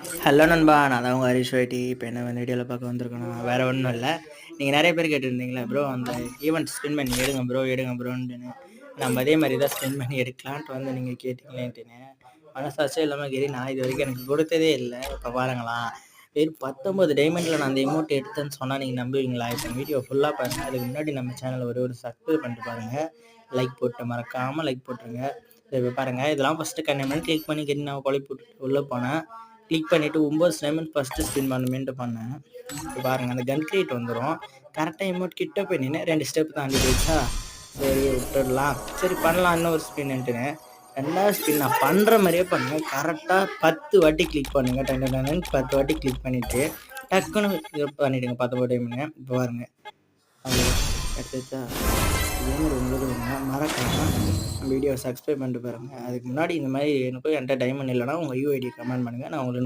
Hello நண்பா, நான் தான் உங்கள் ஹரிஷ் வைட்டி. இப்போ என்ன வந்து வீடியோவில் பார்க்க வந்திருக்கேன்னா, வேறு ஒன்றும் இல்லை. நீங்கள் நிறைய பேர் கேட்டுருந்தீங்களே ப்ரோ, அந்த ஈவெண்ட் ஸ்பின் பண்ணி எடுங்க ப்ரோ எடுங்க ப்ரோன்ட்டுன்னு. நம்ம அதே மாதிரி தான் ஸ்பின் பண்ணி எடுக்கலான்ட்டு வந்து நீங்கள் கேட்டிங்களேன்ட்டுன்னு மனசாட்சியே இல்லாமல் கேரி நான் இது வரைக்கும் எனக்கு கொடுத்ததே இல்லை. இப்போ பாருங்களா, வெறும் 19 டைமண்டில் நான் அந்த எமௌண்ட் எடுத்தேன்னு சொன்னால் நீங்கள் நம்புவீங்களா? இப்போ வீடியோ ஃபுல்லாக பாருங்கள். அதுக்கு முன்னாடி நம்ம சேனல் ஒரு சப்ஸ்கிரைப் பண்ணிட்டு பாருங்கள். லைக் போட்டு மறக்காமல் லைக் போட்டுருங்க. இப்போ பாருங்கள், இதெல்லாம் ஃபஸ்ட்டு கண்ணு கிளிக் பண்ணி கேட்டு நான் கொலை போட்டு உள்ளே போனேன். கிளிக் பண்ணிவிட்டு 9 டைமண்ட் ஃபஸ்ட்டு ஸ்பின் பண்ணுமேன்ட்டு பண்ணேன். இப்போ பாருங்கள், அந்த கன் கிரியேட் வந்துடும். கரெக்டாக எமௌண்ட் கிட்ட போய் நின்று 2 ஸ்டெப் தாண்டி போயிடுச்சா, சரி விட்டுடலாம், சரி பண்ணலாம் இன்னொரு ஸ்பின்னுட்டுன்னு 2வது ஸ்பின் நான் பண்ணுற மாதிரியே பண்ணுங்கள். கரெக்டாக 10 வாட்டி கிளிக் பண்ணுங்கள். 10 வாட்டி கிளிக் பண்ணிவிட்டு டக்குன்னு இது பண்ணிவிடுங்க 19 டைம்னு. இப்போ பாருங்கள், அது எடுத்துச்சா. இதே மாதிரி உங்களுக்கு வேணும்னா மறக்காமல் வீடியோவை சப்ஸ்கிரைப் பண்ணிட்டு பாருங்கள். அதுக்கு முன்னாடி இந்த மாதிரி எனக்கும் என்கிட்ட டைமண்ட் இல்லைனா உங்கள் யூஐடி கமெண்ட் பண்ணுங்கள். நான் உங்களுக்கு